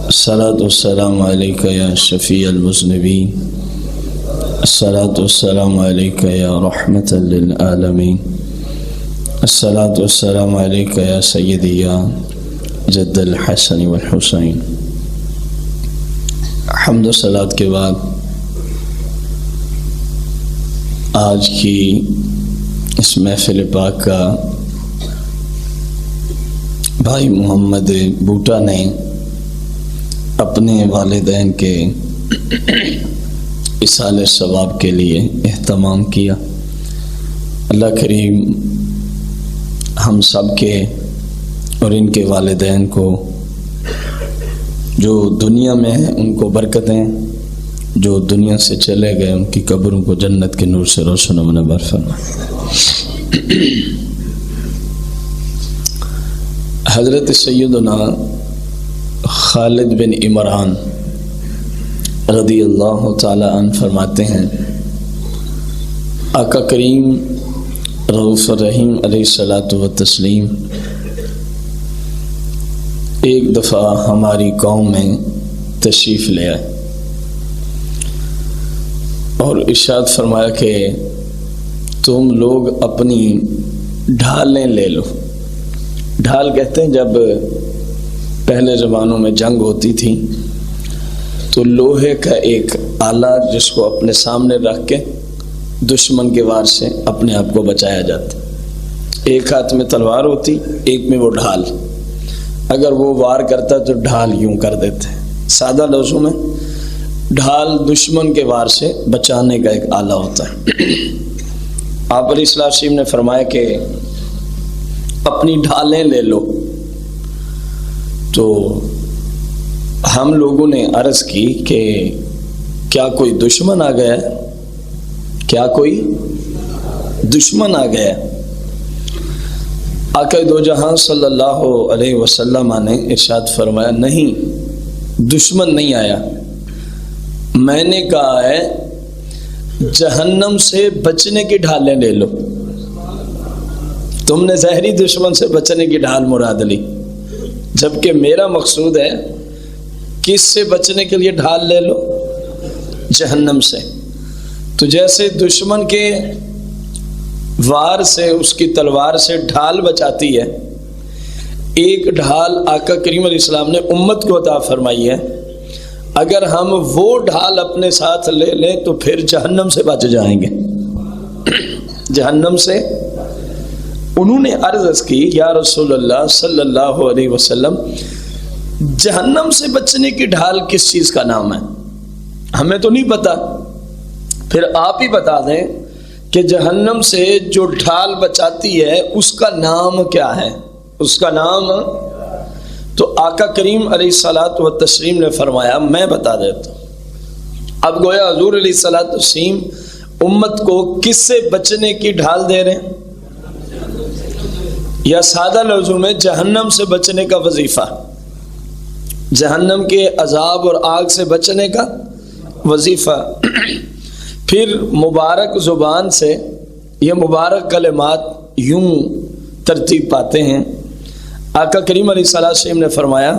الصلاۃ والسلام علیک یا شفیع المذنبین، الصلاۃ والسلام علیک یا رحمۃ للعالمین، الصلاۃ والسلام علیک یا سیدی یا جد الحسن والحسین۔ حمد و صلوات کے بعد آج کی اس محفل پاک کا بھائی محمد بوٹا نے اپنے والدین کے ایصال ثواب کے لیے اہتمام کیا۔ اللہ کریم ہم سب کے اور ان کے والدین کو جو دنیا میں ہیں ان کو برکتیں، جو دنیا سے چلے گئے ان کی قبروں کو جنت کے نور سے روشن و منور فرمائے۔ حضرت سیدنا خالد بن عمران رضی اللہ تعالی عنہ فرماتے ہیں، آقا کریم رؤوف الرحیم علیہ الصلاۃ والتسلیم ایک دفعہ ہماری قوم میں تشریف لے آئے اور ارشاد فرمایا کہ تم لوگ اپنی ڈھالیں لے لو۔ ڈھال کہتے ہیں جب پہلے زمانوں میں جنگ ہوتی تھی تو لوہے کا ایک آلہ جس کو اپنے سامنے رکھ کے دشمن کے وار سے اپنے آپ کو بچایا جاتا۔ ایک ہاتھ میں تلوار ہوتی، ایک میں وہ ڈھال، اگر وہ وار کرتا تو ڈھال یوں کر دیتے۔ سادہ لفظوں میں ڈھال دشمن کے وار سے بچانے کا ایک آلہ ہوتا ہے۔ آپ علیہ السلام نے فرمایا کہ اپنی ڈھالیں لے لو۔ تو ہم لوگوں نے عرض کی کہ کیا کوئی دشمن آ گیا ہے؟ کیا کوئی دشمن آ گیا ہے؟ آقا دو جہاں صلی اللہ علیہ وسلم نے ارشاد فرمایا، نہیں، دشمن نہیں آیا، میں نے کہا ہے جہنم سے بچنے کی ڈھالیں لے لو۔ تم نے ظاہری دشمن سے بچنے کی ڈھال مراد لی، جبکہ میرا مقصود ہے کس سے بچنے کے لیے ڈھال لے لو؟ جہنم سے۔ تو جیسے دشمن کے وار سے، اس کی تلوار سے ڈھال بچاتی ہے، ایک ڈھال آقا کریم علیہ السلام نے امت کو عطا فرمائی ہے، اگر ہم وہ ڈھال اپنے ساتھ لے لیں تو پھر جہنم سے بچ جائیں گے۔ جہنم سے انہوں نے عرض کی، یا رسول اللہ صلی اللہ علیہ وسلم، جہنم سے بچنے کی ڈھال کس چیز کا نام ہے؟ ہمیں تو نہیں پتا، پھر آپ ہی بتا دیں کہ جہنم سے جو ڈھال بچاتی ہے اس کا نام کیا ہے؟ اس کا نام تو آقا کریم علیہ الصلاۃ والتسلیم نے فرمایا، میں بتا دیتا ہوں۔ اب گویا حضور علیہ الصلاۃ والتسلیم امت کو کس سے بچنے کی ڈھال دے رہے ہیں؟ یا سادہ لفظوں میں جہنم سے بچنے کا وظیفہ، جہنم کے عذاب اور آگ سے بچنے کا وظیفہ۔ پھر مبارک زبان سے یہ مبارک کلمات یوں ترتیب پاتے ہیں۔ آقا کریم علیہ السلام نے فرمایا،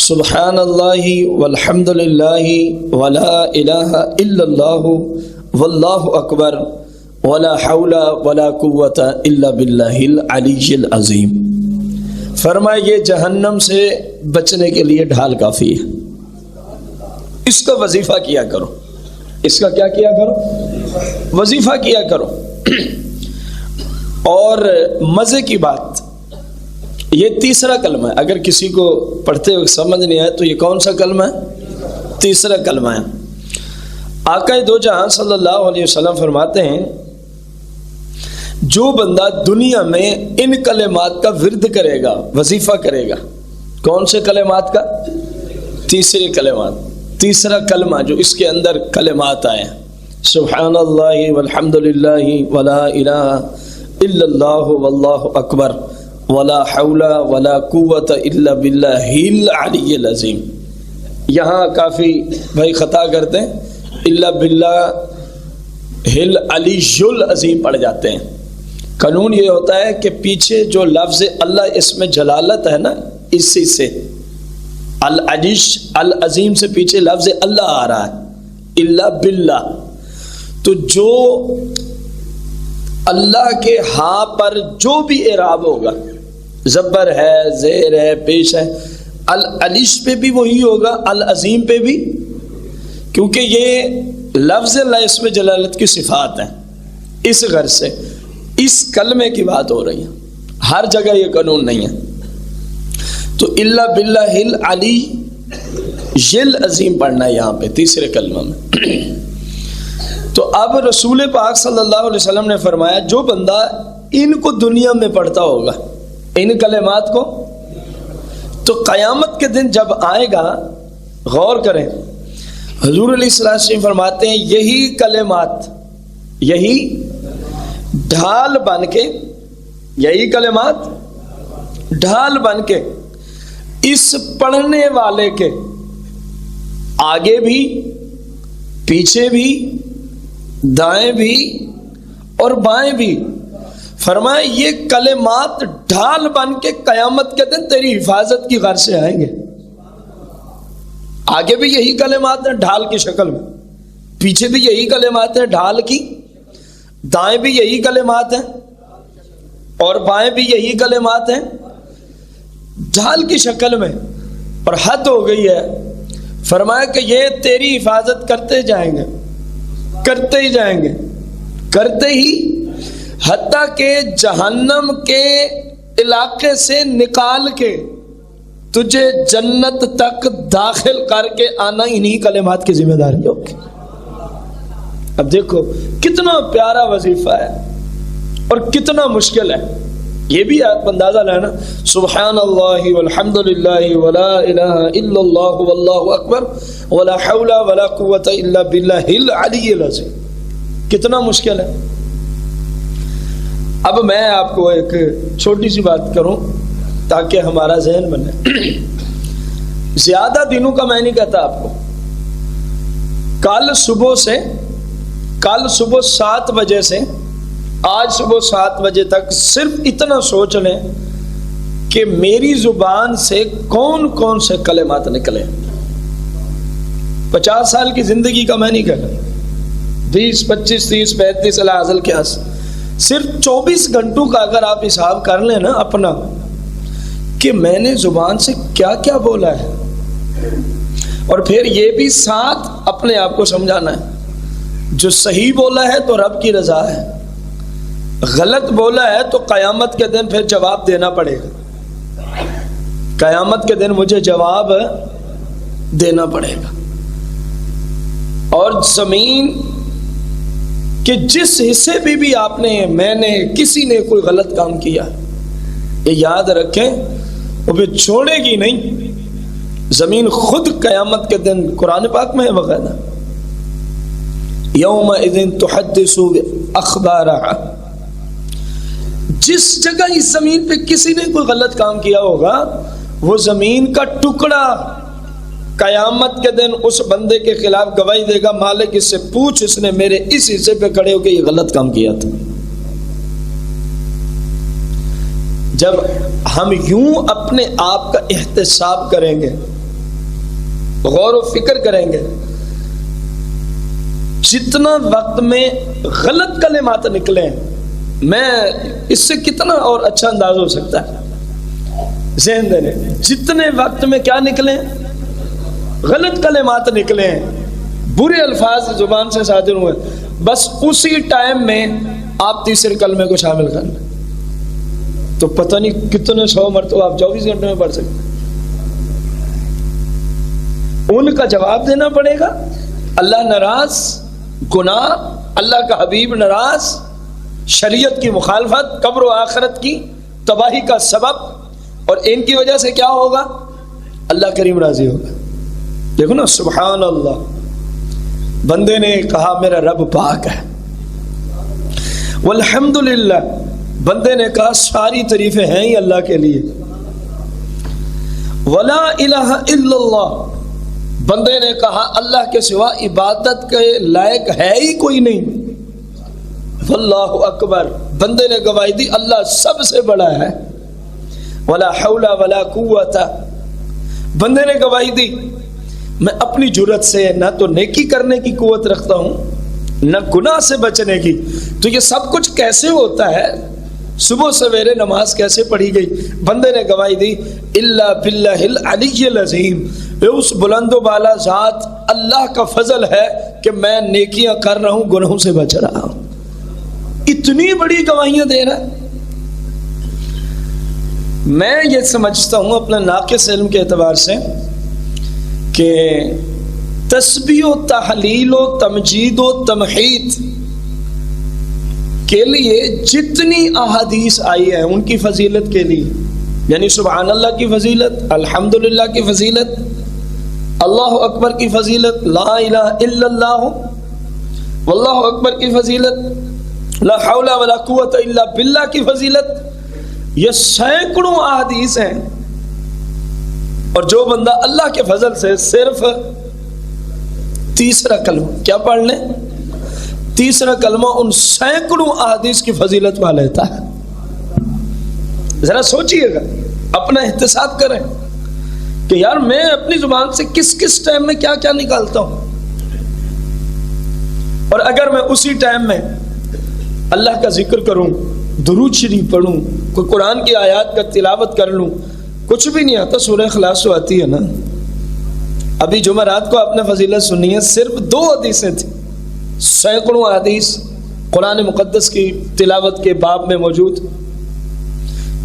سبحان اللہ والحمد للہ ولا الہ الا اللہ واللہ اکبر ولا حول ولا قوت الا باللہ العلی العظیم۔ فرمایا یہ جہنم سے بچنے کے لیے ڈھال کافی ہے، اس کا وظیفہ کیا کرو۔ اس کا کیا کیا کرو؟ وظیفہ کیا کرو۔ اور مزے کی بات، یہ تیسرا کلمہ ہے، اگر کسی کو پڑھتے ہوئے سمجھ نہیں آئے تو یہ کون سا کلمہ ہے؟ تیسرا کلمہ ہے۔ آقا دو جہاں صلی اللہ علیہ وسلم فرماتے ہیں، جو بندہ دنیا میں ان کلمات کا ورد کرے گا، وظیفہ کرے گا، کون سے کلمات کا؟ تیسرے کلمات، تیسرا کلمہ جو اس کے اندر کلمات آئے ہیں، سبحان اللہ والحمد للہ ولا الہ الا اللہ واللہ اکبر ولا حول ولا قوت الا باللہ العلی العظیم۔ یہاں کافی بھائی خطا کرتے ہیں، الا باللہ العلی العظیم پڑھ جاتے ہیں۔ قانون یہ ہوتا ہے کہ پیچھے جو لفظ اللہ اس میں جلالت ہے نا، اسی سے العلیش العظیم سے پیچھے لفظ اللہ آ رہا ہے، الا باللہ، تو جو اللہ کے ہاں پر جو بھی اعراب ہوگا، زبر ہے، زیر ہے، پیش ہے، العلیش پہ بھی وہی ہوگا، العظیم پہ بھی، کیونکہ یہ لفظ اللہ اسم جلالت کی صفات ہیں، اس غرض سے اس کلمے کی بات ہو رہی ہے، ہر جگہ یہ قانون نہیں ہے۔ تو الا باللہ العلی یل عظیم پڑھنا ہے یہاں پہ تیسرے کلمہ میں۔ تو اب رسول پاک صلی اللہ علیہ وسلم نے فرمایا جو بندہ ان کو دنیا میں پڑھتا ہوگا، ان کلمات کو، تو قیامت کے دن جب آئے گا، غور کریں، حضور علیہ السلام فرماتے ہیں یہی کلمات، یہی ڈھال بن کے، یہی کلمات ڈھال بن کے اس پڑھنے والے کے آگے بھی، پیچھے بھی، دائیں بھی اور بائیں بھی، فرمائے یہ کلمات ڈھال بن کے قیامت کے دن تیری حفاظت کی غرض سے آئیں گے۔ آگے بھی یہی کلمات ہیں ڈھال کی شکل میں، پیچھے بھی یہی کلمات ہیں ڈھال کی، دائیں بھی یہی کلمات ہیں اور بائیں بھی یہی کلمات ہیں ڈھال کی شکل میں، اور حد ہو گئی ہے، فرمایا کہ یہ تیری حفاظت کرتے جائیں گے، کرتے ہی جائیں گے، کرتے ہی، حتیٰ کہ جہنم کے علاقے سے نکال کے تجھے جنت تک داخل کر کے آنا انہی کلمات کی ذمہ داری ہوگی۔ اب دیکھو کتنا پیارا وظیفہ ہے اور کتنا مشکل ہے، یہ بھی آپ اندازہ لینا، سبحان اللہ والحمد للہ ولا الہ الا اللہ واللہ اکبر ولا حول ولا قوت الا باللہ العلی العظیم، کتنا مشکل ہے۔ اب میں آپ کو ایک چھوٹی سی بات کروں تاکہ ہمارا ذہن بنے، زیادہ دنوں کا میں نہیں کہتا آپ کو، کل صبح 7 بجے سے آج صبح 7 بجے تک صرف اتنا سوچ لیں کہ میری زبان سے کون کون سے کلمات نکلے۔ 50 سال کی زندگی کا میں نہیں کہہ رہا، 20 25 30 35 الحاصل کیا، صرف 24 گھنٹوں کا اگر آپ حساب کر لیں نا اپنا کہ میں نے زبان سے کیا کیا بولا ہے، اور پھر یہ بھی ساتھ اپنے آپ کو سمجھانا ہے جو صحیح بولا ہے تو رب کی رضا ہے، غلط بولا ہے تو قیامت کے دن پھر جواب دینا پڑے گا، قیامت کے دن مجھے جواب دینا پڑے گا۔ اور زمین کہ جس حصے پہ بھی آپ نے، میں نے، کسی نے کوئی غلط کام کیا، یہ یاد رکھیں وہ پھر چھوڑے گی نہیں، زمین خود قیامت کے دن، قرآن پاک میں ہے وغیرہ، یومئذ تحدث اخبارہا، جس جگہ اس زمین پہ کسی نے کوئی غلط کام کیا ہوگا وہ زمین کا ٹکڑا قیامت کے دن اس بندے کے خلاف گواہی دے گا، مالک اس سے پوچھ اس نے میرے اس حصے پہ کھڑے ہو کے یہ غلط کام کیا تھا۔ جب ہم یوں اپنے آپ کا احتساب کریں گے، غور و فکر کریں گے، جتنا وقت میں غلط کلمات نکلیں، میں اس سے کتنا اور اچھا انداز ہو سکتا ہے ذہن دینے، جتنے وقت میں کیا نکلیں، غلط کلمات نکلیں، برے الفاظ زبان سے صادر ہوئے، بس اسی ٹائم میں آپ تیسرے کلمے کو شامل کر لیں تو پتہ نہیں کتنے 100 مرتبہ آپ 24 گھنٹے میں پڑھ سکتے ہیں۔ ان کا جواب دینا پڑے گا، اللہ ناراض، گناہ، اللہ کا حبیب ناراض، شریعت کی مخالفت، قبر و آخرت کی تباہی کا سبب، اور ان کی وجہ سے کیا ہوگا، اللہ کریم راضی ہوگا۔ دیکھو نا، سبحان اللہ، بندے نے کہا میرا رب پاک ہے، والحمدللہ، بندے نے کہا ساری تعریفیں ہیں ہی اللہ کے لیے، ولا الہ الا اللہ، بندے نے کہا اللہ کے سوا عبادت کے لائق ہے ہی کوئی نہیں، واللہ اکبر، بندے نے گواہی دی اللہ سب سے بڑا ہے، ولا حول ولا قوت، بندے نے گواہی دی میں اپنی جرت سے نہ تو نیکی کرنے کی قوت رکھتا ہوں نہ گناہ سے بچنے کی، تو یہ سب کچھ کیسے ہوتا ہے؟ صبح سویرے نماز کیسے پڑھی گئی؟ بندے نے گواہی دی الا باللہ العلی العظیم، اس بلند و بالا ذات اللہ کا فضل ہے کہ میں نیکیاں کر رہا ہوں، گناہوں سے بچ رہا ہوں۔ اتنی بڑی گواہیاں دے رہا ہے۔ میں یہ سمجھتا ہوں اپنا ناقص علم کے اعتبار سے کہ تسبیح و تحلیل و تمجید و تمحید کے لیے جتنی احادیث آئی ہیں ان کی فضیلت کے لیے، یعنی سبحان اللہ کی فضیلت، الحمدللہ کی فضیلت، اللہ اکبر کی فضیلت، لا الہ الا اللہ واللہ اکبر کی فضیلت، لا حول ولا قوت الا باللہ کی فضیلت، یہ سینکڑوں احادیث ہیں۔ اور جو بندہ اللہ کے فضل سے صرف تیسرا کلمہ کیا پڑھ لیں، تیسرا کلمہ ان سینکڑوں احادیث کی فضیلت پا لیتا ہے۔ ذرا سوچئے گا، اپنا احتساب کریں کہ یار میں اپنی زبان سے کس کس ٹائم میں کیا کیا نکالتا ہوں، اور اگر میں اسی ٹائم میں اللہ کا ذکر کروں، درود شریف پڑھوں، کوئی قرآن کی آیات کا تلاوت کر لوں، کچھ بھی نہیں آتا، سورہ اخلاص تو آتی ہے نا۔ ابھی جمعرات کو آپ نے فضیلت سنی ہے، صرف 2 حدیثیں تھیں، سینکڑوں حدیث قرآن مقدس کی تلاوت کے باب میں موجود۔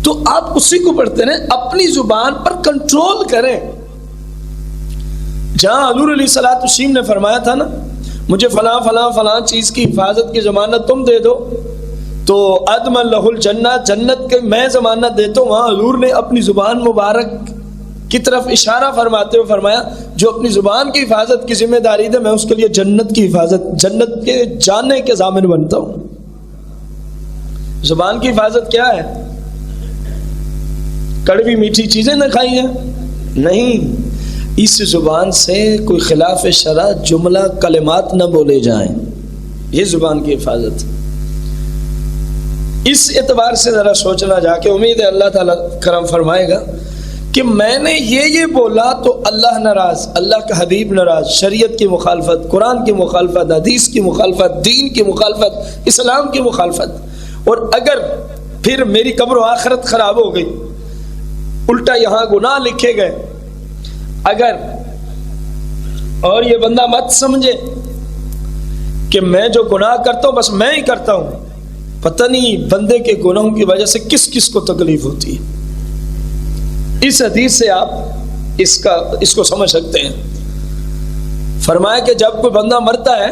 تو آپ اسی کو پڑھتے رہیں، اپنی زبان پر کنٹرول کریں۔ جہاں حضور علیہ الصلوۃ والسلام نے فرمایا تھا نا مجھے فلاں فلاں فلاں چیز کی حفاظت کی ضمانت تم دے دو تو ادمن لہ الجنہ، جنت کے میں ضمانت دیتا ہوں، وہاں حضور نے اپنی زبان مبارک کی طرف اشارہ فرماتے ہوئے فرمایا جو اپنی زبان کی حفاظت کی ذمہ داری دے میں اس کے لیے جنت کی حفاظت، جنت کے جانے کے ضامن بنتا ہوں۔ زبان کی حفاظت کیا ہے؟ کڑوی میٹھی چیزیں نہ کھائی ہیں، نہیں، اس زبان سے کوئی خلاف شرع جملہ کلمات نہ بولے جائیں، یہ زبان کی حفاظت۔ اس اعتبار سے ذرا سوچنا جا کے، امید ہے اللہ تعالیٰ کرم فرمائے گا کہ میں نے یہ بولا تو اللہ ناراض، اللہ کا حبیب ناراض، شریعت کی مخالفت، قرآن کی مخالفت، حدیث کی مخالفت، دین کی مخالفت، اسلام کی مخالفت، اور اگر پھر میری قبر و آخرت خراب ہو گئی، الٹا یہاں گناہ لکھے گئے، اگر اور یہ بندہ مت سمجھے کہ میں جو گناہ کرتا ہوں بس میں ہی کرتا ہوں، پتہ نہیں بندے کے گناہوں کی وجہ سے کس کس کو تکلیف ہوتی ہے۔ اس حدیث سے آپ اس کو سمجھ سکتے ہیں۔ فرمایا کہ جب کوئی بندہ مرتا ہے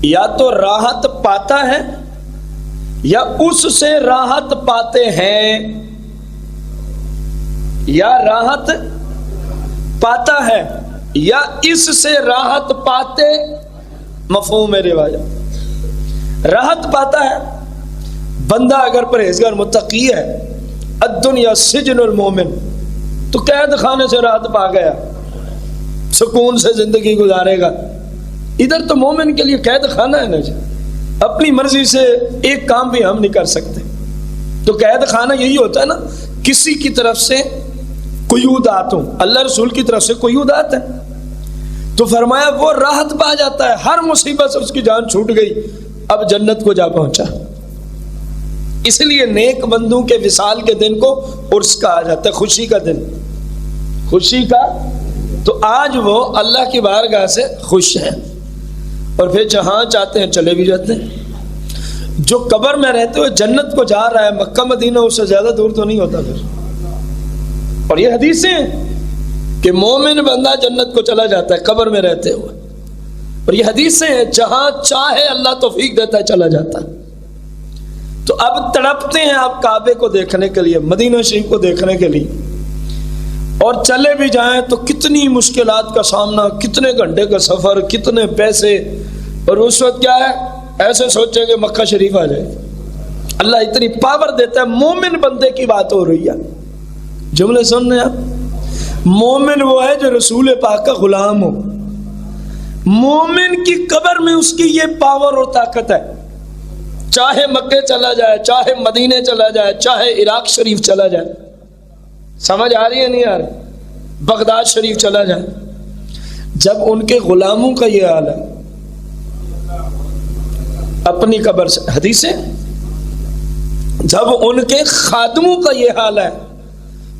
یا تو راحت پاتا ہے یا اس سے راحت پاتے ہیں، یا راحت پاتا ہے یا اس سے راحت پاتے، مفہوم ہے روایت، راحت پاتا ہے بندہ اگر پرہیزگار متقی ہے، الدنیا سجن المومن، تو قید خانے سے راحت پا گیا، سکون سے زندگی گزارے گا۔ ادھر تو مومن کے لیے قید خانہ ہے نا جی، اپنی مرضی سے ایک کام بھی ہم نہیں کر سکتے۔ تو قید خانہ یہی ہوتا ہے نا، کسی کی طرف سے قیودات ہوں، اللہ رسول کی طرف سے قیودات ہیں، تو فرمایا وہ راحت پا جاتا ہے، ہر مصیبت سے اس کی جان چھوٹ گئی، اب جنت کو جا پہنچا۔ اس لیے نیک بندوں کے وصال کے دن کو عرس کہا جاتا ہے، خوشی کا دن، خوشی کا۔ تو آج وہ اللہ کی بارگاہ سے خوش ہیں، اور پھر جہاں چاہتے ہیں چلے بھی جاتے ہیں۔ جو قبر میں رہتے ہوئے جنت کو جا رہا ہے، مکہ مدینہ اس سے زیادہ دور تو نہیں ہوتا پھر۔ اور یہ حدیثیں ہیں کہ مومن بندہ جنت کو چلا جاتا ہے قبر میں رہتے ہوئے، اور یہ حدیثیں ہیں جہاں چاہے اللہ توفیق دیتا ہے چلا جاتا ہے۔ تو اب تڑپتے ہیں آپ کعبے کو دیکھنے کے لیے، مدینہ شریف کو دیکھنے کے لیے، اور چلے بھی جائیں تو کتنی مشکلات کا سامنا، کتنے گھنٹے کا سفر، کتنے پیسے، اور اس وقت کیا ہے، ایسے سوچیں کہ مکہ شریف آ جائے۔ اللہ اتنی پاور دیتا ہے۔ مومن بندے کی بات ہو رہی ہے، جملے سن رہے ہیں آپ؟ مومن وہ ہے جو رسول پاک کا غلام ہو، مومن کی قبر میں اس کی یہ پاور اور طاقت ہے، چاہے مکے چلا جائے، چاہے مدینے چلا جائے، چاہے عراق شریف چلا جائے۔ سمجھ آ رہی ہے نہیں آ رہی؟ بغداد شریف چلا جائے، جب ان کے غلاموں کا یہ حال ہے اپنی قبر سے، حدیثیں، جب ان کے خادموں کا یہ حال ہے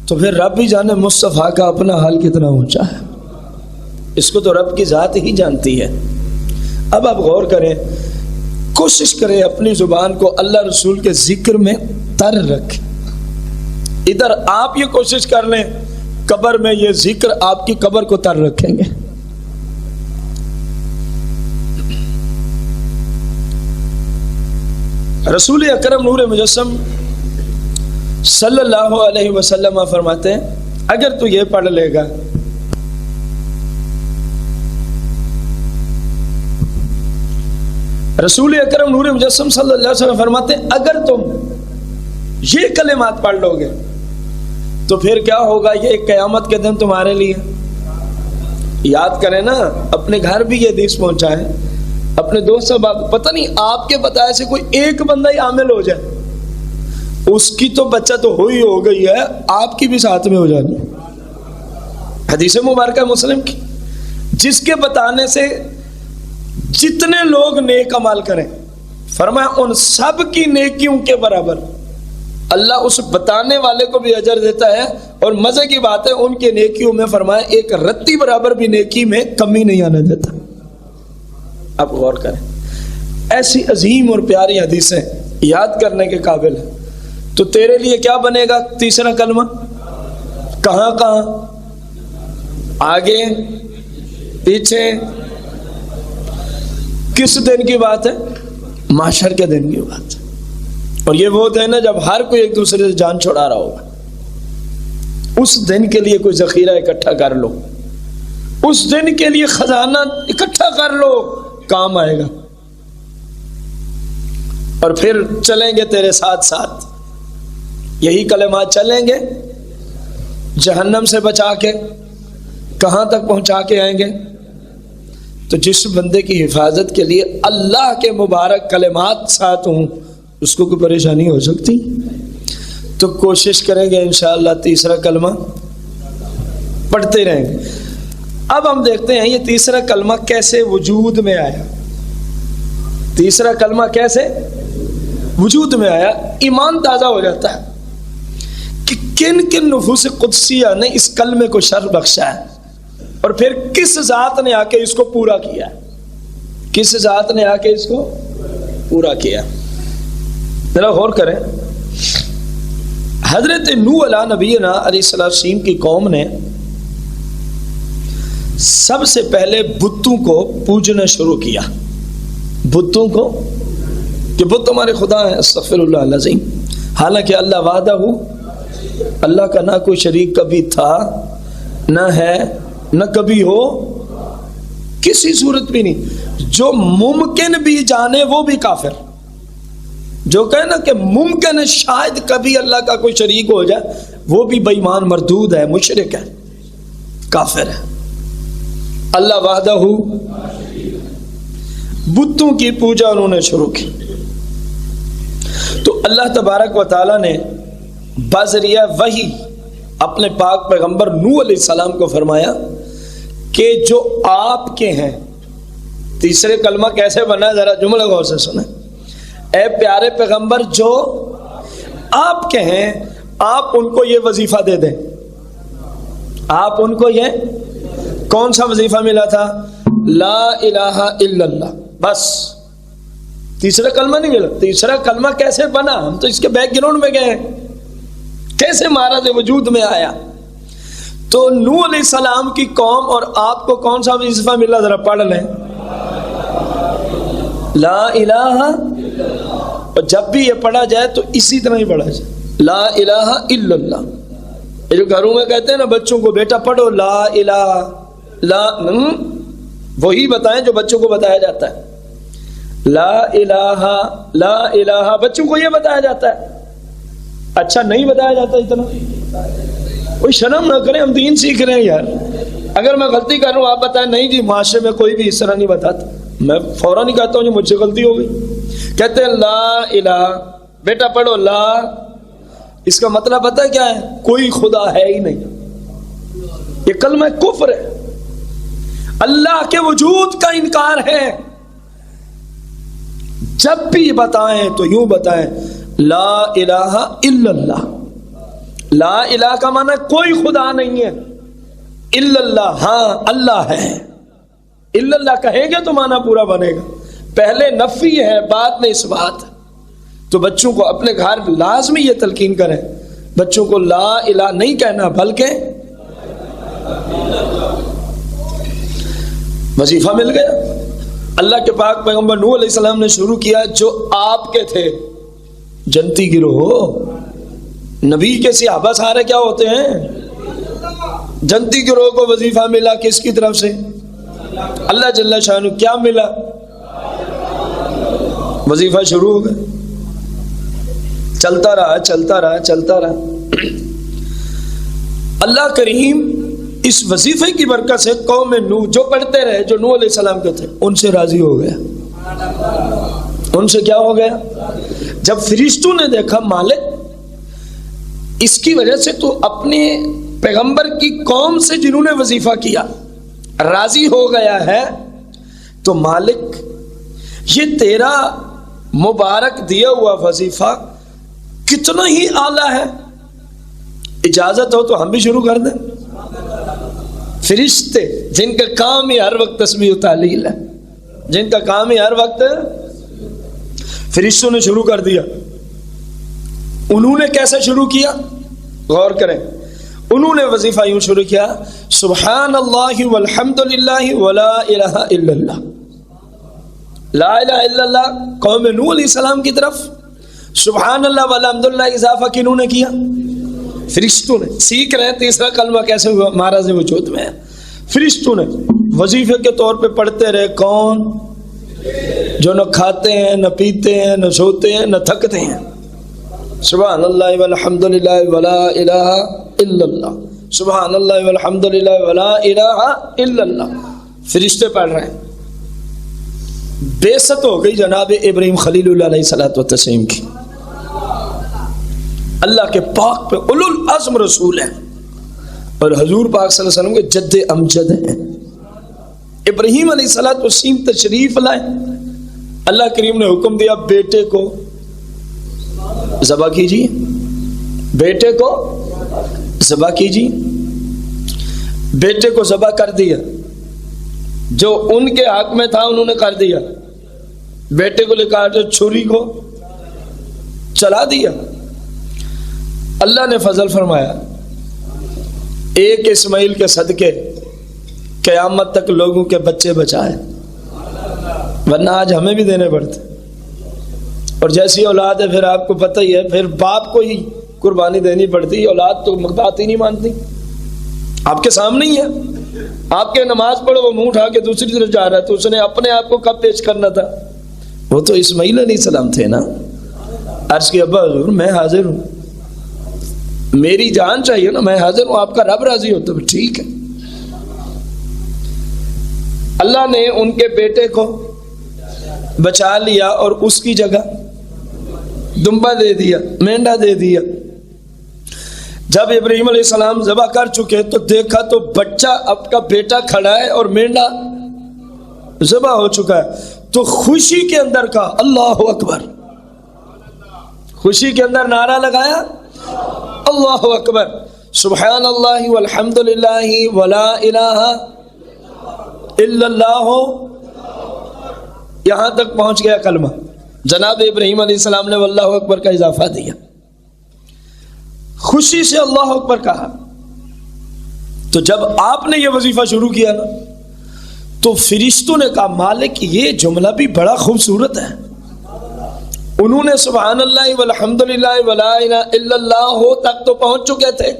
تو پھر رب بھی جانے مصطفیٰ کا اپنا حال کتنا اونچا ہے، اس کو تو رب کی ذات ہی جانتی ہے۔ اب آپ غور کریں، کوشش کریں اپنی زبان کو اللہ رسول کے ذکر میں تر رکھیں۔ ادھر آپ یہ کوشش کر لیں قبر میں یہ ذکر آپ کی قبر کو تر رکھیں گے۔ رسول اکرم نور مجسم صلی اللہ علیہ وسلم فرماتے ہیں اگر تو یہ پڑھ لے گا رسول اکرم نور مجسم صلی اللہ علیہ وسلم فرماتے ہیں اگر تم یہ کلمات پڑھ لو گے تو پھر کیا ہوگا، یہ قیامت کے دن تمہارے لیے، یاد کریں نا، اپنے گھر بھی یہ حدیث پہنچائیں، اپنے دوست سے بات، پتہ نہیں آپ کے بتائے سے کوئی ایک بندہ ہی عامل ہو جائے، اس کی تو بچت ہو گئی ہے، آپ کی بھی ساتھ میں ہو جانی۔ حدیث مبارکہ مسلم کی، جس کے بتانے سے جتنے لوگ نیک عمل کریں، فرمایا ان سب کی نیکیوں کے برابر اللہ اس بتانے والے کو بھی اجر دیتا ہے، اور مزے کی بات ہے ان کے نیکیوں میں فرمایا ایک رتی برابر بھی نیکی میں کمی نہیں آنے دیتا۔ اب غور کریں، ایسی عظیم اور پیاری حدیثیں یاد کرنے کے قابل ہیں، تو تیرے لیے کیا بنے گا تیسرا کلمہ؟ کہاں کہاں؟ آگے، پیچھے؟ کس دن کی بات ہے؟ محشر کے دن کی بات ہے، اور یہ وہ دن ہے جب ہر کوئی ایک دوسرے سے جان چھڑا رہا ہوگا۔ اس دن کے لیے کوئی ذخیرہ اکٹھا کر لو، اس دن کے لیے خزانہ اکٹھا کر لو، کام آئے گا، اور پھر چلیں گے تیرے ساتھ ساتھ یہی کلمات، چلیں گے جہنم سے بچا کے کہاں تک پہنچا کے آئیں گے؟ تو جس بندے کی حفاظت کے لیے اللہ کے مبارک کلمات ساتھ ہوں اس کو کوئی پریشانی ہو سکتی؟ تو کوشش کریں گے انشاءاللہ تیسرا کلمہ پڑھتے رہیں گے۔ اب ہم دیکھتے ہیں یہ تیسرا کلمہ کیسے وجود میں آیا، تیسرا کلمہ کیسے وجود میں آیا۔ ایمان تازہ ہو جاتا ہے کہ کن کن نفوس قدسیہ نے اس کلمے کو شرف بخشا ہے، اور پھر کس ذات نے آ کے اس کو پورا کیا، کس ذات نے آ کے اس کو پورا کیا۔ ذرا غور کریں، حضرت نوح علیہ نبینا علیہ السلام کی قوم نے سب سے پہلے بتوں کو پوجنا شروع کیا، بتوں کو، کہ بت ہمارے خدا ہیں، استغفر اللہ العظیم، حالانکہ اللہ وحدہ ہو، اللہ کا نہ کوئی شریک کبھی تھا، نہ ہے، نہ کبھی ہو، کسی صورت بھی نہیں۔ جو ممکن بھی جانے وہ بھی کافر، جو کہے نا کہ ممکن ہے شاید کبھی اللہ کا کوئی شریک ہو جائے، وہ بھی بے ایمان مردود ہے، مشرک ہے، کافر ہے۔ اللہ وحدہ ہو، بتوں کی پوجا انہوں نے شروع کی، تو اللہ تبارک و تعالی نے بذریعہ وحی اپنے پاک پیغمبر نوح علیہ السلام کو فرمایا کہ جو آپ کے ہیں، تیسرے کلمہ کیسے بنا، ذرا جملہ غور سے سنیں، اے پیارے پیغمبر جو آپ کے ہیں، آپ ان کو یہ وظیفہ دے دیں، آپ ان کو یہ کون سا وظیفہ ملا تھا؟ لا الہ الا اللہ، بس تیسرا کلمہ نہیں ملا۔ تیسرا کلمہ کیسے بنا، ہم تو اس کے بیک گراؤنڈ میں گئے، کیسے مہارت وجود میں آیا؟ تو نوح علیہ السلام کی قوم اور آپ کو کون سا وظیفہ ملا، ذرا پڑھ لیں، لا الہ، اور جب بھی یہ پڑھا جائے تو اسی طرح ہی پڑھا جائے، لا الہ الا اللہ۔ یہ جو گھروں میں کہتے ہیں نا بچوں کو، بیٹا پڑھو لا الہ، لا، وہی بتائیں جو بچوں کو بتایا جاتا ہے، لا الہ، لا الہ، بچوں کو یہ بتایا جاتا ہے، اچھا نہیں بتایا جاتا اتنا؟ کوئی شرم نہ کریں، ہم دین سیکھ رہے ہیں یار۔ اگر میں غلطی کر رہا ہوں آپ بتائیں، نہیں جی معاشرے میں کوئی بھی اس طرح نہیں بتاتا، میں فوراً ہی کہتا ہوں جی مجھ سے غلطی ہو گئی، کہتے ہیں لا الہ، بیٹا پڑھو لا، اس کا مطلب پتہ ہے کیا ہے؟ کوئی خدا ہے ہی نہیں، یہ کلمہ کفر ہے، اللہ کے وجود کا انکار ہے۔ جب بھی بتائیں تو یوں بتائیں لا الہ الا اللہ۔ لا الہ کا معنی کوئی خدا نہیں ہے، الا اللہ، ہاں اللہ ہے۔ الا اللہ کہیں گے تو معنی پورا بنے گا۔ پہلے نفی ہے، بعد میں اس بات۔ تو بچوں کو اپنے گھر لازمی یہ تلقین کریں، بچوں کو لا الہ نہیں کہنا بلکہ وظیفہ مل گیا۔ اللہ کے پاک پیغمبر نوح علیہ السلام نے شروع کیا، جو آپ کے تھے جنتی گروہ۔ نبی کے صحابہ سارے کیا ہوتے ہیں؟ جنتی گروہ کو وظیفہ ملا کس کی طرف سے؟ اللہ جل شانہ۔ کیا ملا؟ وظیفہ شروع ہو گیا، چلتا رہا چلتا رہا چلتا رہا۔ اللہ کریم اس وظیفے کی برکت سے قوم نوح جو پڑھتے رہے، جو نوح علیہ السلام کے تھے، ان سے راضی ہو گیا۔ ان سے کیا ہو گیا؟ جب فرشتوں نے دیکھا مالک اس کی وجہ سے تو اپنے پیغمبر کی قوم سے جنہوں نے وظیفہ کیا راضی ہو گیا ہے، تو مالک یہ تیرا مبارک دیا ہوا وظیفہ کتنا ہی اعلیٰ ہے، اجازت ہو تو ہم بھی شروع کر دیں۔ فرشتے جن کا کام ہی ہر وقت تسبیح و تہلیل ہے، جن کا کام ہی ہر وقت، فرشتوں نے شروع کر دیا۔ انہوں نے کیسے شروع کیا؟ غور کریں۔ انہوں نے وظیفہ یوں شروع کیا، سبحان اللہ والحمد للہ ولا الہ الا اللہ۔ لا الہ الا اللہ قوم نوح علیہ السلام کی طرف، سبحان اللہ والحمد للہ اضافہ کنہوں نے کیا؟ فرشتوں نے۔ سیکھ رہے ہیں تیسرا کلمہ کیسے ہوا، مہاراج وجود میں ہے۔ فرشتوں نے وظیفے کے طور پہ پڑھتے رہے۔ کون؟ جو نہ کھاتے ہیں نہ پیتے ہیں نہ سوتے ہیں نہ تھکتے ہیں۔ سبحان اللہ والحمد للہ ولا الہ الا اللہ، سبحان اللہ والحمد للہ ولا الہ الا اللہ، فرشتے پڑھ رہے ہیں۔ بیست ہو گئی جناب ابراہیم خلیل اللہ علیہ الصلوۃ والتسلیم کی۔ اللہ کے پاک پہ اولو العزم رسول ہیں اور حضور پاک صلی اللہ علیہ وسلم کے جد امجد ہیں۔ ابراہیم علیہ الصلوۃ والتسلیم تشریف لائے، اللہ کریم نے حکم دیا بیٹے کو ذبح کیجیے، بیٹے کو ذبح کیجیے۔ بیٹے کو ذبح کر دیا، جو ان کے حق میں تھا انہوں نے کر دیا۔ بیٹے کو لے کر چھری کو چلا دیا۔ اللہ نے فضل فرمایا، ایک اسماعیل کے صدقے قیامت تک لوگوں کے بچے بچائے، ورنہ آج ہمیں بھی دینے پڑتے۔ اور جیسی اولاد ہے پھر آپ کو پتہ ہی ہے، پھر باپ کو ہی قربانی دینی پڑتی، اولاد تو بات ہی نہیں مانتی۔ آپ کے سامنے ہی ہے، آپ کے نماز پڑھو وہ منہ اٹھا کے دوسری طرف جا رہا ہے، تو اس نے اپنے آپ کو کب پیش کرنا تھا؟ وہ تو اسماعیل علیہ السلام تھے نا۔ عرض کی ابا حضور میں حاضر ہوں، میری جان چاہیے نا، میں حاضر ہوں، آپ کا رب راضی ہو تو ٹھیک ہے۔ اللہ نے ان کے بیٹے کو بچا لیا اور اس کی جگہ دمبا دے دیا، مینڈا دے دیا۔ جب ابراہیم علیہ السلام ذبح کر چکے تو دیکھا تو بچہ اب کا بیٹا کھڑا ہے اور مینڈا ذبح ہو چکا ہے، تو خوشی کے اندر کا اللہ اکبر، خوشی کے اندر نعرہ لگایا اللہ اکبر، سبحان اللہ والحمد للہ ولا الہ الا اللہ، یہاں تک پہنچ گیا کلمہ۔ جناب ابراہیم علیہ السلام نے واللہ اکبر کا اضافہ دیا، خوشی سے اللہ اکبر کہا۔ تو جب آپ نے یہ وظیفہ شروع کیا نا تو فرشتوں نے کہا مالک یہ جملہ بھی بڑا خوبصورت ہے۔ انہوں نے سبحان اللہ والحمد للہ ولا الہ الا اللہ تک تو پہنچ چکے تھے،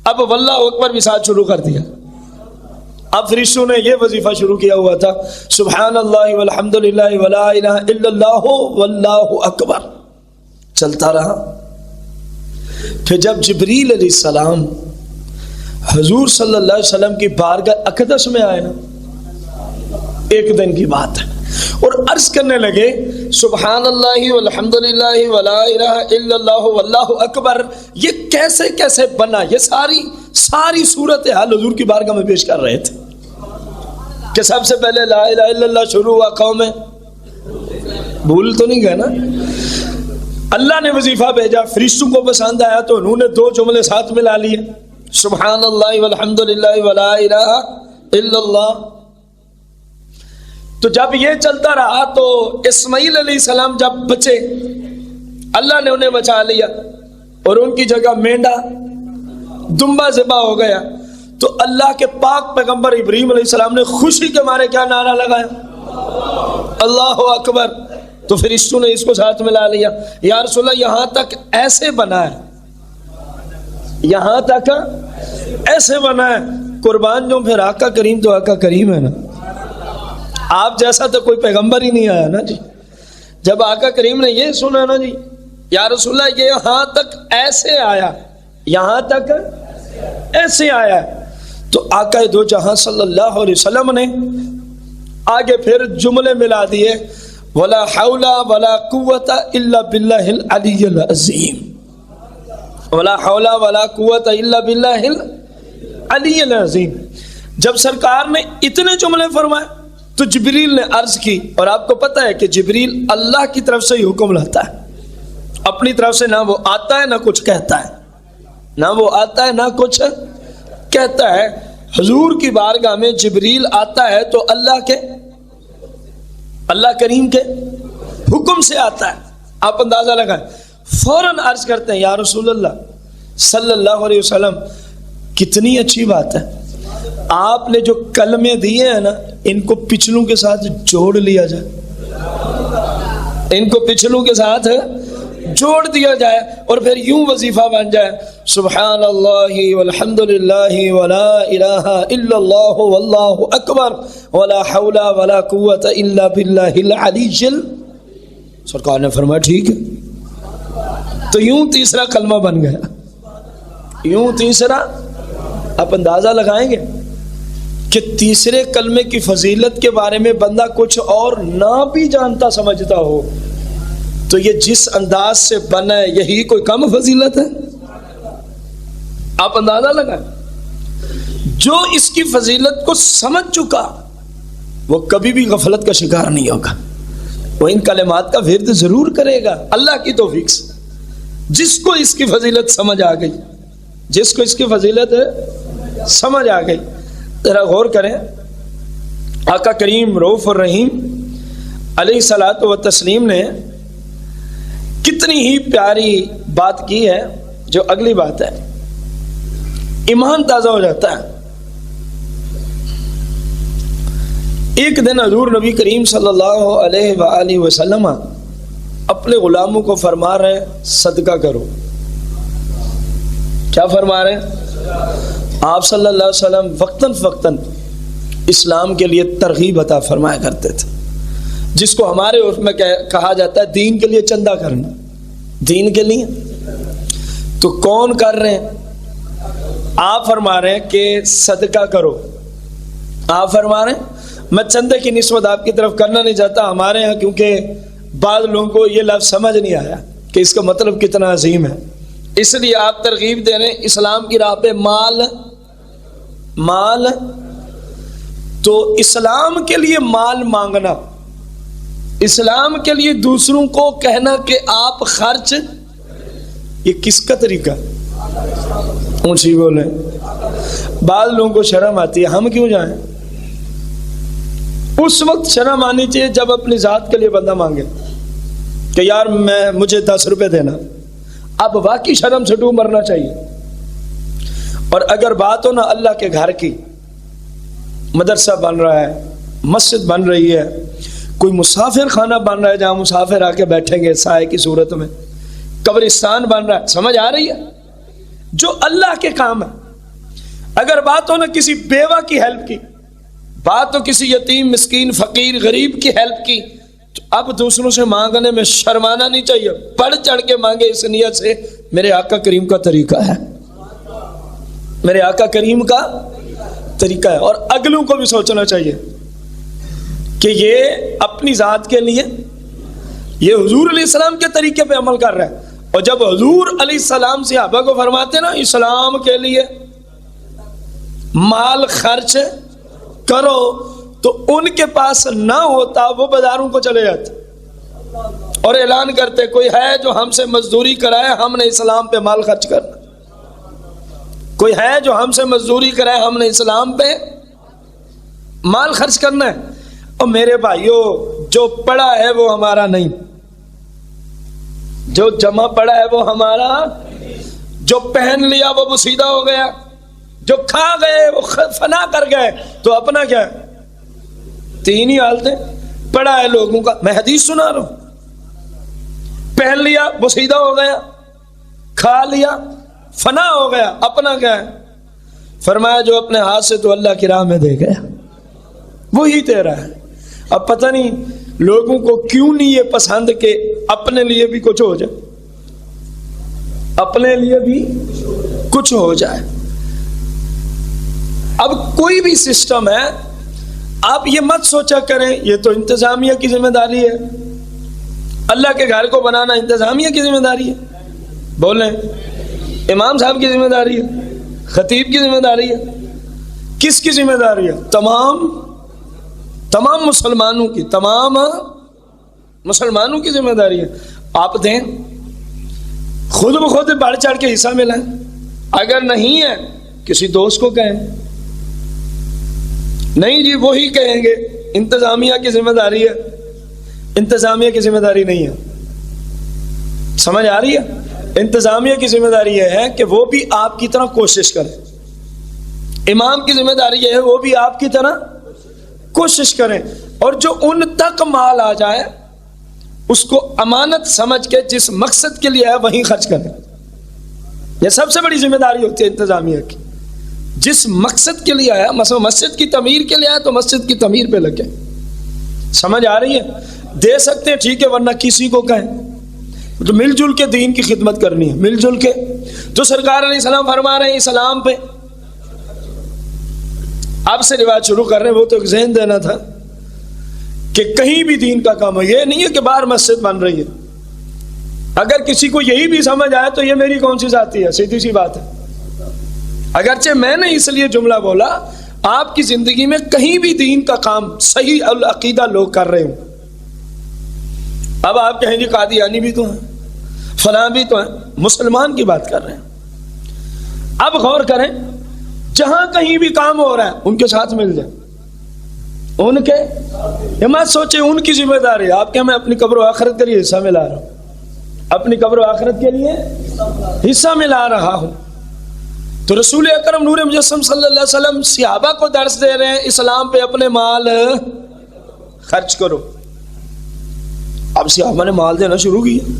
اب واللہ اکبر بھی ساتھ شروع کر دیا۔ اب فرشتوں نے یہ وظیفہ شروع کیا ہوا تھا، سبحان اللہ والحمد للہ ولا الہ الا اللہ واللہ اکبر، چلتا رہا۔ پھر جب جبریل علیہ السلام حضور صلی اللہ علیہ وسلم کی بارگاہ اقدس میں آئے نا، ایک دن کی بات ہے، اور عرض کرنے لگے سبحان اللہ والحمد للہ ولا الہ الا اللہ واللہ اکبر، یہ کیسے کیسے بنا؟ یہ ساری ساری صورتحال حضور کی بارگاہ میں پیش کر رہے تھے کہ سب سے پہلے لا الہ الا اللہ شروع ہوا قوم میں، بھول تو نہیں گئے نا؟ اللہ نے وظیفہ بھیجا، فرشتوں کو پسند آیا تو انہوں نے 2 جملے ساتھ ملا لیے، سبحان اللہ والحمد للہ ولا الہ الا اللہ۔ تو جب یہ چلتا رہا تو اسماعیل علیہ السلام جب بچے، اللہ نے انہیں بچا لیا اور ان کی جگہ مینڈا دمبا ذبح ہو گیا، تو اللہ کے پاک پیغمبر ابراہیم علیہ السلام نے خوشی کے مارے کیا نعرہ لگایا؟ اللہ اکبر۔ تو فرشتوں نے اس کو ساتھ ملا لیا، یا رسول اللہ یہاں تک ایسے بنا ہے، یہاں تک ایسے بنا ہے، قربان جو پھر آقا کریم تو آقا کریم ہے نا، آپ جیسا تو کوئی پیغمبر ہی نہیں آیا نا جی۔ جب آقا کریم نے یہ سنا نا جی یا رسول اللہ یہ یہاں تک ایسے آیا، یہاں تک ایسے آیا، تو آقا دو جہاں صلی اللہ علیہ وسلم نے آگے پھر جملے ملا دیے، ولا حول ولا قوت الا باللہ العلی العظیم، ولا حول ولا قوت الا باللہ العلی العظیم۔ جب سرکار نے اتنے جملے فرمائے تو جبریل نے عرض کی، اور آپ کو پتہ ہے کہ جبریل اللہ کی طرف سے ہی حکم لاتا ہے، اپنی طرف سے نہ وہ آتا ہے نہ کچھ کہتا ہے، نہ وہ آتا ہے نہ کچھ کہتا ہے۔ حضور کی بارگاہ میں جبریل آتا ہے تو اللہ کریم کے حکم سے آتا ہے، آپ اندازہ لگائیں، فوراً عرض کرتے ہیں یا رسول اللہ صلی اللہ علیہ وسلم کتنی اچھی بات ہے، آپ نے جو کلمے دیے ہیں نا ان کو پچھلوں کے ساتھ جوڑ لیا جائے، ان کو پچھلوں کے ساتھ جوڑ دیا جائے اور پھر یوں وظیفہ بن جائے، سبحان اللہ والحمد للہ ولا الہ الا اللہ واللہ اکبر ولا حول ولا قوت الا باللہ العلی العظیم۔ سرکار نے فرمایا ٹھیک ہے، تو یوں تیسرا کلمہ بن گیا، یوں تیسرا۔ آپ اندازہ لگائیں گے کہ تیسرے کلمے کی فضیلت کے بارے میں بندہ کچھ اور نہ بھی جانتا سمجھتا ہو تو یہ جس انداز سے بنا ہے یہی کوئی کم فضیلت ہے؟ آپ اندازہ لگائیں، جو اس کی فضیلت کو سمجھ چکا وہ کبھی بھی غفلت کا شکار نہیں ہوگا، وہ ان کلمات کا ورد ضرور کرے گا اللہ کی توفیق سے۔ جس کو اس کی فضیلت سمجھ آ گئی، جس کو اس کی فضیلت سمجھ آ گئی، ذرا غور کریں، آقا کریم رؤوف الرحیم علیہ الصلوۃ والتسلیم نے کتنی ہی پیاری بات کی ہے، جو اگلی بات ہے ایمان تازہ ہو جاتا ہے۔ ایک دن حضور نبی کریم صلی اللہ علیہ وآلہ وسلم اپنے غلاموں کو فرما رہے ہیں صدقہ کرو۔ کیا فرما رہے ہیں؟ آپ صلی اللہ علیہ وسلم وقتاً فوقتاً اسلام کے لیے ترغیب عطا فرمایا کرتے تھے، جس کو ہمارے عرف میں کہا جاتا ہے دین کے لیے چندہ کرنا، دین کے لیے۔ تو کون کر رہے ہیں؟ آپ فرما رہے ہیں کہ صدقہ کرو، آپ فرما رہے ہیں۔ میں چندے کی نسبت آپ کی طرف کرنا نہیں چاہتا، ہمارے ہاں کیونکہ بعض لوگوں کو یہ لفظ سمجھ نہیں آیا کہ اس کا مطلب کتنا عظیم ہے، اس لیے آپ ترغیب دے رہے ہیں اسلام کی راہ پہ مال۔ تو اسلام کے لیے مال مانگنا، اسلام کے لیے دوسروں کو کہنا کہ آپ خرچ، یہ کس کا طریقہ؟ اونچی بولیں، بعض لوگوں کو شرم آتی ہے، ہم کیوں جائیں؟ اس وقت شرم آنی چاہیے جب اپنی ذات کے لیے بندہ مانگے کہ یار مجھے 10 روپے دینا، اب واقعی شرم سے ڈوب مرنا چاہیے۔ اور اگر بات ہو نا اللہ کے گھر کی، مدرسہ بن رہا ہے، مسجد بن رہی ہے، کوئی مسافر خانہ بن رہا ہے جہاں مسافر آ کے بیٹھیں گے سائے کی صورت میں، قبرستان بن رہا ہے، سمجھ آ رہی ہے؟ جو اللہ کے کام ہے۔ اگر بات ہو نا کسی بیوہ کی ہیلپ کی، بات ہو کسی یتیم مسکین فقیر غریب کی ہیلپ کی، تو اب دوسروں سے مانگنے میں شرمانا نہیں چاہیے، بڑھ چڑھ کے مانگے اس نیت سے میرے آقا کریم کا طریقہ ہے، میرے آقا کریم کا طریقہ ہے۔ اور اگلوں کو بھی سوچنا چاہیے کہ یہ اپنی ذات کے لیے، یہ حضور علیہ السلام کے طریقے پہ عمل کر رہا ہے۔ اور جب حضور علیہ السلام صحابہ کو فرماتے نا اسلام کے لیے مال خرچ کرو، تو ان کے پاس نہ ہوتا وہ بازاروں کو چلے جاتے اور اعلان کرتے کوئی ہے جو ہم سے مزدوری کرائے، ہم نے اسلام پہ مال خرچ کرنا، کوئی ہے جو ہم سے مزدوری کرائے، ہم نے اسلام پہ مال خرچ کرنا ہے۔ اور میرے بھائیوں، جو پڑا ہے وہ ہمارا نہیں، جو جمع پڑا ہے وہ ہمارا، جو پہن لیا وہ بسیدہ ہو گیا، جو کھا گئے وہ فنا کر گئے، تو اپنا کیا ہے؟ تین ہی حالتیں، پڑا ہے لوگوں کا، میں حدیث سنا رہا ہوں، پہن لیا بسیدہ ہو گیا، کھا لیا فنا ہو گیا، اپنا کیا ہے؟ فرمایا جو اپنے ہاتھ سے تو اللہ کی راہ میں دے گیا وہی تیرا ہے۔ اب پتہ نہیں لوگوں کو کیوں نہیں یہ پسند کہ اپنے لیے بھی کچھ ہو جائے، اپنے لیے بھی کچھ ہو جائے۔ اب کوئی بھی سسٹم ہے، آپ یہ مت سوچا کریں یہ تو انتظامیہ کی ذمہ داری ہے، اللہ کے گھر کو بنانا انتظامیہ کی ذمہ داری ہے، بولیں امام صاحب کی ذمہ داری ہے، خطیب کی ذمہ داری ہے، کس کی ذمہ داری ہے؟ تمام مسلمانوں کی، تمام مسلمانوں کی ذمہ داری ہے۔ آپ دیں، خود بخود بڑھ چڑھ کے حصہ ملائیں، اگر نہیں ہے کسی دوست کو کہیں، نہیں جی وہی کہیں گے انتظامیہ کی ذمہ داری ہے، انتظامیہ کی ذمہ داری نہیں ہے، سمجھ آ رہی ہے؟ انتظامیہ کی ذمہ داری یہ ہے کہ وہ بھی آپ کی طرح کوشش کریں، امام کی ذمہ داری یہ ہے وہ بھی آپ کی طرح کوشش کریں، اور جو ان تک مال آ جائے اس کو امانت سمجھ کے جس مقصد کے لیے ہے وہیں خرچ کریں۔ یہ سب سے بڑی ذمہ داری ہوتی ہے انتظامیہ کی، جس مقصد کے لیے آیا، مثلا مسجد کی تعمیر کے لیے آیا تو مسجد کی تعمیر پہ لگے، سمجھ آ رہی ہے؟ دے سکتے ہیں ٹھیک ہے، ورنہ کسی کو کہیں، تو مل جل کے دین کی خدمت کرنی ہے، مل جل کے، جو سرکار علیہ السلام فرما رہے ہیں اسلام پہ، اب سے روایت شروع کر رہے ہیں، وہ تو ایک ذہن دینا تھا کہ کہیں بھی دین کا کام ہے، یہ نہیں ہے کہ باہر مسجد بن رہی ہے، اگر کسی کو یہی بھی سمجھ آئے تو یہ میری کون سی ذاتی ہے، سیدھی سی بات ہے، اگرچہ میں نے اس لیے جملہ بولا آپ کی زندگی میں کہیں بھی دین کا کام صحیح العقیدہ لوگ کر رہے ہوں، اب آپ کہیں گے قادیانی بھی تو ہیں، فلاں بھی تو ہیں، مسلمان کی بات کر رہے ہیں۔ اب غور کریں، جہاں کہیں بھی کام ہو رہا ہے ان کے ساتھ مل جائیں، ان کے، یہ مت سوچے ان کی ذمہ داری ہے، آپ کہ میں اپنی قبر و آخرت کے لیے حصہ ملا رہا ہوں، اپنی قبر و آخرت کے لیے حصہ ملا رہا ہوں۔ تو رسول اکرم نور مجسم صلی اللہ علیہ وسلم صحابہ کو درس دے رہے ہیں اسلام پہ اپنے مال خرچ کرو۔ اب صحابہ نے مال دینا شروع کیا،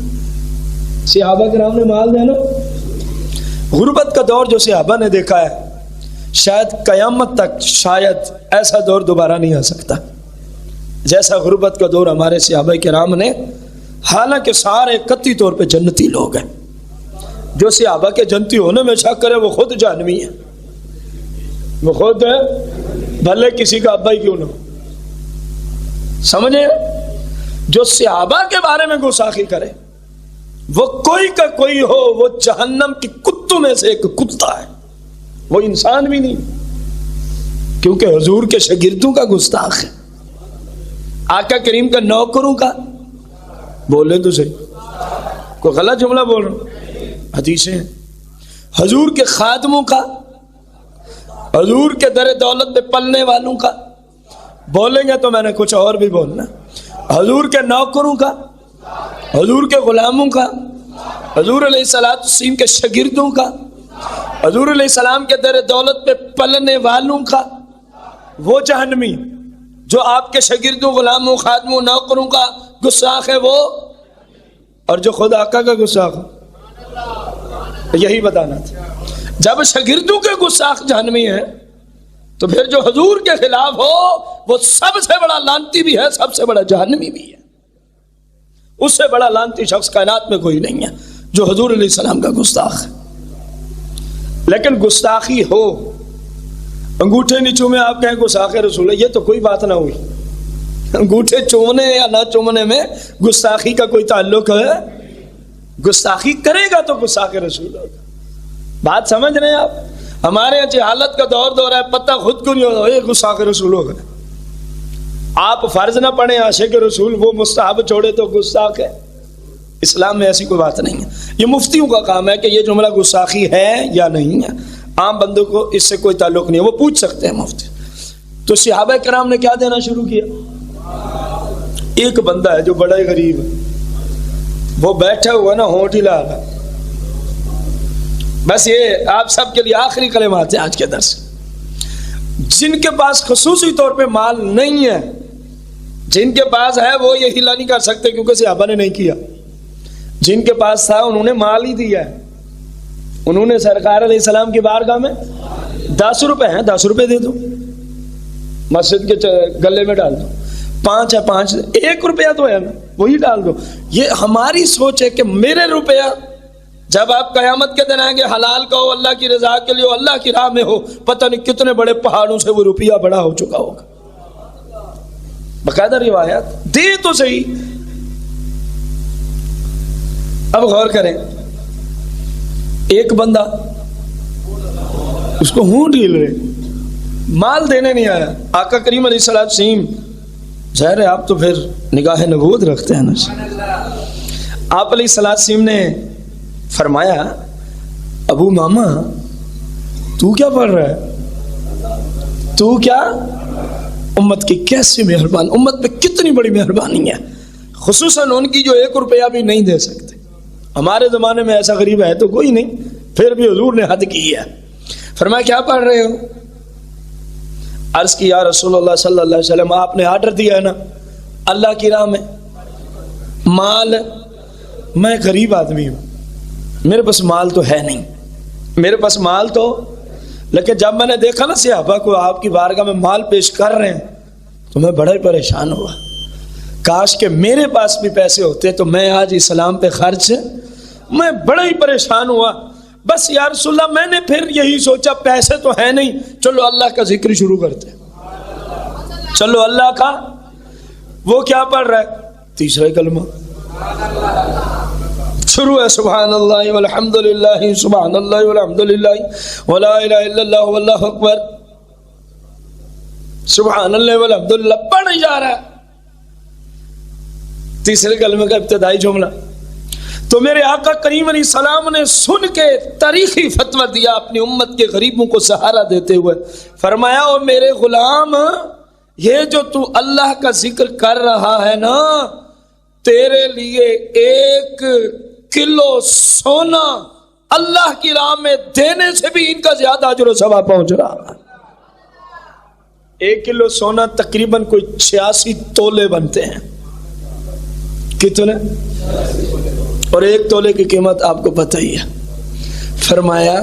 صحابہ کرام نے مال دینا، غربت کا دور جو صحابہ نے دیکھا ہے شاید قیامت تک شاید ایسا دور دوبارہ نہیں آ سکتا جیسا غربت کا دور ہمارے صحابہ کرام نے، حالانکہ سارے قطعی طور پہ جنتی لوگ ہیں، جو صحابہ کے جنتی ہونے میں شک کرے وہ خود جہنمی ہے، وہ خود ہے بھلے کسی کا ابا ہی کیوں نہ ہو، سمجھے؟ جو صحابہ کے بارے میں گستاخی کرے وہ کوئی کا کوئی ہو، وہ جہنم کی کتوں میں سے ایک کتا ہے، وہ انسان بھی نہیں، کیونکہ حضور کے شاگردوں کا گستاخ ہے، آقا کریم کا نوکروں کا، بولے تو صحیح، کوئی غلط جملہ بول رہا ہوں، حدیثیں، حضور کے خادموں کا، حضور کے در دولت پہ پلنے والوں کا، بولیں گے تو میں نے کچھ اور بھی بولنا، حضور کے نوکروں کا، حضور کے غلاموں کا، حضور علیہ السلام کے شاگردوں کا، حضور علیہ السلام کے در دولت پہ پلنے والوں کا، وہ جہنمی جو آپ کے شاگردوں، غلاموں، خادموں، نوکروں کا گستاخ ہے وہ، اور جو خود آقا کا گستاخ ہے، یہی بتانا تھا۔ جب شاگردوں کے گستاخ جہنمی ہیں تو پھر جو حضور کے خلاف ہو وہ سب سے بڑا لعنتی بھی ہے، سب سے بڑا جہنمی بھی ہے، اس سے بڑا لعنتی شخص کائنات میں کوئی نہیں ہے جو حضور علیہ السلام کا گستاخ ہے۔ لیکن گستاخی ہو، انگوٹھے نہیں چومے آپ کہیں گستاخ رسول ہے، یہ تو کوئی بات نہ ہوئی، انگوٹھے چومنے یا نہ چومنے میں گستاخی کا کوئی تعلق ہے؟ گستاخی کرے گا تو گستاخ رسول ہوگا، بات سمجھ رہے ہیں آپ؟ ہمارے یہاں جہالت کا دور ہے، پتہ خود کو نہیں ہوتا یہ گستاخ رسول ہو گئے. آپ فرض نہ پڑھیں عاشق رسول، وہ مستحب چھوڑے تو گستاخ ہے. اسلام میں ایسی کوئی بات نہیں ہے. یہ مفتیوں کا کام ہے کہ یہ جملہ گستاخی ہے یا نہیں ہے. عام بندوں کو اس سے کوئی تعلق نہیں ہے، وہ پوچھ سکتے ہیں مفتی. تو صحابہ کرام نے کیا دینا شروع کیا؟ ایک بندہ ہے جو بڑا ہی غریب ہے، وہ بیٹھا ہوا نا ہونٹ ہلا رہا. بس یہ آپ سب کے لیے آخری کلمات ہیں آج کے درس. جن کے پاس خصوصی طور پہ مال نہیں ہے، جن کے پاس ہے وہ یہ ہلا نہیں کر سکتے کیونکہ صحابہ نے نہیں کیا. جن کے پاس تھا انہوں نے مال ہی دیا ہے. انہوں نے سرکار علیہ السلام کی بارگاہ میں 10 روپے ہیں، 10 روپے دے دو، مسجد کے گلے میں ڈال دو. 5 ہے 5، 1 روپیہ تو ہے نا، وہی ڈال دو. یہ ہماری سوچ ہے کہ میرے روپیہ جب آپ قیامت کے دن آئیں گے حلال کا ہو، اللہ کی رضا کے لیے ہو، اللہ کی راہ میں ہو، پتہ نہیں کتنے بڑے پہاڑوں سے وہ روپیہ بڑا ہو چکا ہوگا. باقاعدہ روایات دے تو صحیح. اب غور کریں، ایک بندہ اس کو ہونٹ ہل رہے، مال دینے نہیں آیا. آقا کریم علیہ السلام، ظاہر ہے آپ تو پھر نگاہ نبوت رکھتے ہیں نا. آپ علیہ السلام نے فرمایا ابو ماما تو کیا پڑھ رہا ہے؟ تو کیا امت کی کیسی مہربان، امت پہ کتنی بڑی مہربانی ہے، خصوصاً ان کی جو 1 روپیہ بھی نہیں دے سکتے. ہمارے زمانے میں ایسا غریب ہے تو کوئی نہیں، پھر بھی حضور نے حد کی ہے. فرمایا کیا پڑھ رہے ہو؟ عرض کی یا رسول اللہ صلی اللہ علیہ وسلم آپ نے آرڈر دیا ہے نا اللہ کی راہ میں مال. میں غریب آدمی ہوں، میرے پاس مال تو ہے نہیں، میرے پاس مال تو، لیکن جب میں نے دیکھا نا صحابہ کو آپ کی بارگاہ میں مال پیش کر رہے ہیں تو میں بڑا ہی پریشان ہوا. کاش کہ میرے پاس بھی پیسے ہوتے تو میں آج اسلام پہ خرچ، میں بڑا ہی پریشان ہوا. بس یا رسول اللہ میں نے پھر یہی سوچا پیسے تو ہے نہیں، چلو اللہ کا ذکر شروع کرتے. چلو اللہ کا، وہ کیا پڑھ رہا ہے؟ 3 کلمہ شروع ہے، سبحان اللہ والحمد للہ، سبحان اللہ والحمد للہ ولا الہ الا اللہ واللہ اکبر، سبحان اللہ والحمد للہ پڑھ ہی جا رہا ہے. 3 کلمے کا ابتدائی جملہ. تو میرے آقا کریم علیہ السلام نے سن کے تاریخی فتویٰ دیا اپنی امت کے غریبوں کو سہارا دیتے ہوئے. فرمایا او میرے غلام، یہ جو تو اللہ کا ذکر کر رہا ہے نا، تیرے لیے 1 کلو سونا اللہ کی راہ میں دینے سے بھی ان کا زیادہ اجر و ثواب پہنچ رہا ہے. 1 کلو سونا تقریباً کوئی 86 تولے بنتے ہیں. کتنے؟ اور 1 تولے کی قیمت آپ کو پتہ ہی ہے. فرمایا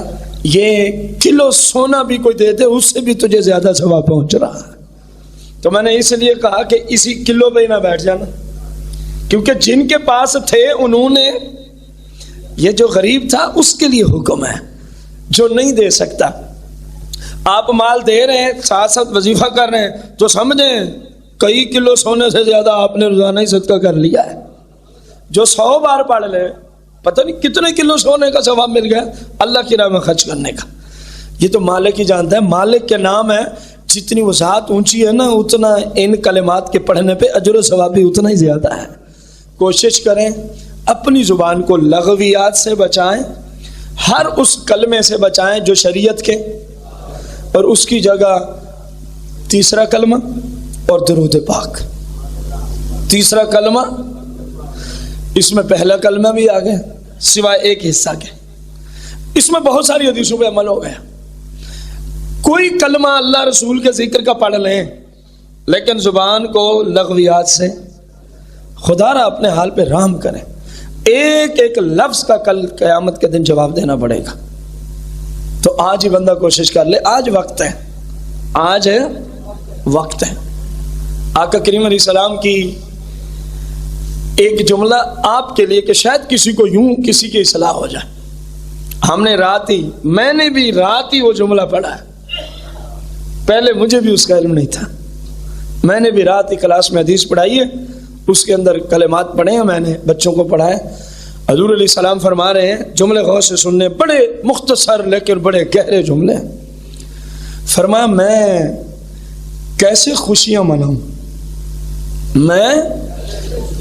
یہ کلو سونا بھی کوئی دے دے اس سے بھی تجھے زیادہ ثواب پہنچ رہا ہے. تو میں نے اس لیے کہا کہ اسی کلو پہ ہی نہ بیٹھ جانا، کیونکہ جن کے پاس تھے انہوں نے، یہ جو غریب تھا اس کے لیے حکم ہے، جو نہیں دے سکتا. آپ مال دے رہے ہیں، ساتھ ساتھ وظیفہ کر رہے ہیں، تو سمجھیں کئی کلو سونے سے زیادہ آپ نے روزانہ ہی صدقہ کر لیا ہے. جو 100 بار پڑھ لے پتہ نہیں کتنے کلو سونے کا ثواب مل گیا اللہ کی راہ میں خرچ کرنے کا. یہ تو مالک ہی جانتا ہے، مالک کے نام ہے. جتنی وسعت اونچی ہے نا اتنا ان کلمات کے پڑھنے پہ اجر و ثواب بھی اتنا ہی زیادہ ہے. کوشش کریں اپنی زبان کو لغویات سے بچائیں، ہر اس کلمے سے بچائیں جو شریعت کے، اور اس کی جگہ 3 کلمہ اور درود پاک. 3 کلمہ، اس میں پہلا کلمہ بھی آ گیا سوائے ایک حصہ کے. اس میں بہت ساری حدیثوں پہ عمل ہو گیا. کوئی کلمہ اللہ رسول کے ذکر کا پڑھ لیں لیکن زبان کو لغویات سے، خدا را اپنے حال پہ رحم کریں. ایک لفظ کا کل قیامت کے دن جواب دینا پڑے گا. تو آج ہی بندہ کوشش کر لے، آج وقت ہے، آج ہے وقت ہے. آقا کریم علیہ السلام کی ایک جملہ آپ کے لیے کہ شاید کسی کو یوں کسی کی اصلاح ہو جائے. ہم نے رات ہی، میں نے بھی رات ہی وہ جملہ پڑھا ہے. پہلے مجھے بھی اس کا علم نہیں تھا، میں نے بھی رات ہی کلاس میں حدیث پڑھائی ہے، اس کے اندر کلمات پڑھے ہیں، میں نے بچوں کو پڑھایا. حضور علیہ السلام فرما رہے ہیں، جملے غور سے سننے، بڑے مختصر لیکن بڑے گہرے جملے۔ فرمایا میں کیسے خوشیاں مناؤں، میں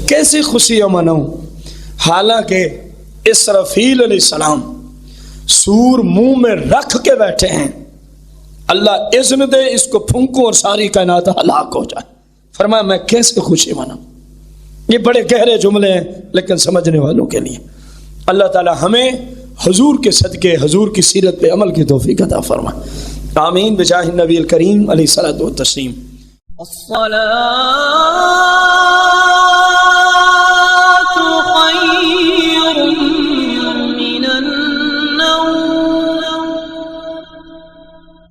کیسے خوشیاں مناؤں، حالانکہ اسرافیل علیہ السلام سور منہ میں رکھ کے بیٹھے ہیں، اللہ اذن دے اس کو پھونکوں اور ساری کائنات ہلاک ہو جائے۔ فرمایا میں کیسے خوشی مناؤں۔ یہ بڑے گہرے جملے ہیں لیکن سمجھنے والوں کے لیے۔ اللہ تعالی ہمیں حضور کے صدقے، حضور کی سیرت پہ عمل کی توفیق عطا فرمائے، آمین بجاہ النبی الکریم علیہ الصلوۃ والتسلیم۔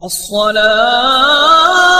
الصلاة